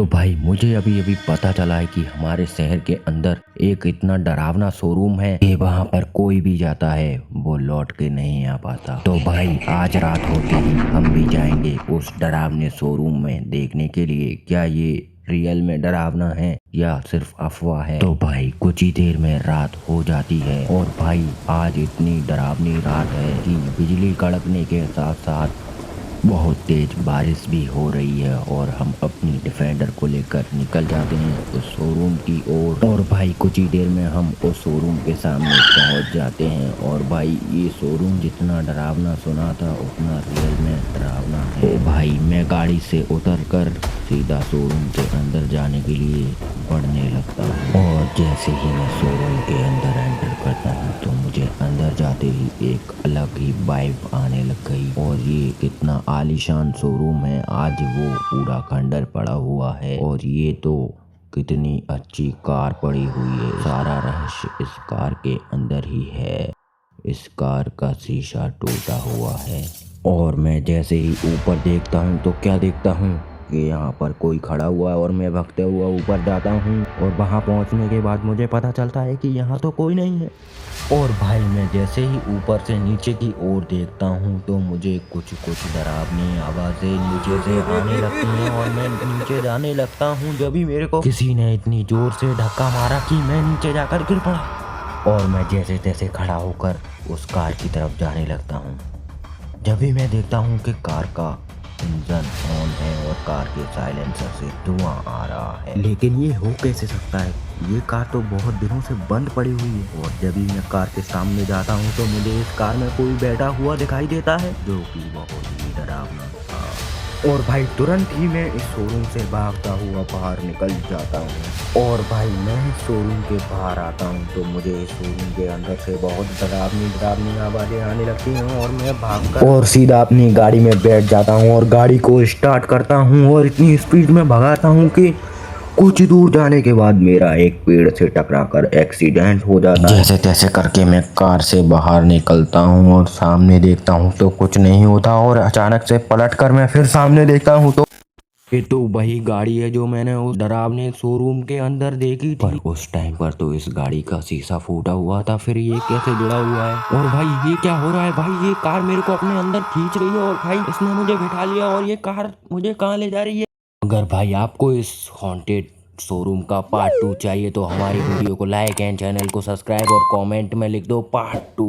भाई मुझे अभी अभी पता चला है कि हमारे शहर के अंदर एक इतना डरावना शोरूम है कि वहां पर कोई भी जाता है वो लौट के नहीं आ पाता। तो भाई आज रात होते ही हम भी जाएंगे उस डरावने शोरूम में देखने के लिए क्या ये रियल में डरावना है या सिर्फ अफवाह है। तो भाई कुछ ही देर में रात हो जाती है और भाई आज इतनी डरावनी रात है कि बिजली कड़कने के साथ साथ बहुत तेज बारिश भी हो रही है और हम अपनी डिफेंडर को लेकर निकल जाते हैं उस शोरूम की ओर। और भाई कुछ ही देर में हम उस शोरूम के सामने पहुंच जाते हैं। और भाई ये शोरूम जितना डरावना सुना था उतना रियल में डरावना है। तो भाई मैं गाड़ी से उतर कर सीधा शोरूम के अंदर जाने के लिए बढ़ने लगता हूँ और जैसे ही मैं शोरूम के अंदर एंटर करता हूँ तो मुझे अंदर जाते ही एक अलग ही वाइब आने लग गई। और ये कितना आलीशान शोरूम है, आज वो पूरा खंडर पड़ा हुआ है और ये तो कितनी अच्छी कार पड़ी हुई है। सारा रहस्य इस कार के अंदर ही है। इस कार का शीशा टूटा हुआ है और मैं जैसे ही ऊपर देखता हूँ तो क्या देखता हूँ कि यहाँ पर कोई खड़ा हुआ है और मैं भागते हुआ ऊपर जाता हूँ और वहाँ पहुँचने के बाद मुझे पता चलता है कि यहाँ तो कोई नहीं है। और भाई मैं जैसे ही ऊपर से नीचे की ओर देखता हूँ तो मुझे कुछ कुछ डरावनी आवाज़ें नीचे से आने लगती हैं और मैं नीचे जाने लगता हूँ जब भी मेरे को किसी ने इतनी ज़ोर से धक्का मारा कि मैं नीचे जाकर गिर पड़ा। और मैं जैसे तैसे खड़ा होकर उस कार की तरफ जाने लगता हूँ जब भी मैं देखता हूँ कि कार का इंजन ऑन है और कार के साइलेंसर से धुआं आ रहा है। लेकिन ये हो कैसे सकता है, ये कार तो बहुत दिनों से बंद पड़ी हुई है। और जब भी मैं कार के सामने जाता हूँ तो मुझे इस कार में कोई बैठा हुआ दिखाई देता है जो कि बहुत ही डरावना था। और भाई तुरंत ही मैं इस शोरूम से भागता हुआ बाहर निकल जाता हूँ। और भाई मैं इस शोरूम के बाहर आता हूँ तो मुझे इस शोरूम के अंदर से बहुत डरावनी आवाज़ें आने लगती हैं और मैं भागकर और सीधा अपनी गाड़ी में बैठ जाता हूँ और गाड़ी को स्टार्ट करता हूँ और इतनी स्पीड में भगाता हूँ कि कुछ दूर जाने के बाद मेरा एक पेड़ से टकराकर एक्सीडेंट हो जाता है। जैसे तैसे करके मैं कार से बाहर निकलता हूँ और सामने देखता हूँ तो कुछ नहीं होता और अचानक से पलटकर मैं फिर सामने देखता हूँ तो ये तो वही गाड़ी है जो मैंने उस डरावने शोरूम के अंदर देखी थी। पर उस टाइम पर तो इस गाड़ी का शीशा फूटा हुआ था, फिर ये कैसे जुड़ा हुआ है। और भाई ये क्या हो रहा है, भाई ये कार मेरे को अपने अंदर खींच रही है और भाई इसने मुझे बिठा लिया और ये कार मुझे कहाँ ले जा रही है। अगर भाई आपको इस हॉन्टेड शोरूम का पार्ट 2 चाहिए तो हमारी वीडियो को लाइक एंड चैनल को सब्सक्राइब और कमेंट में लिख दो पार्ट 2।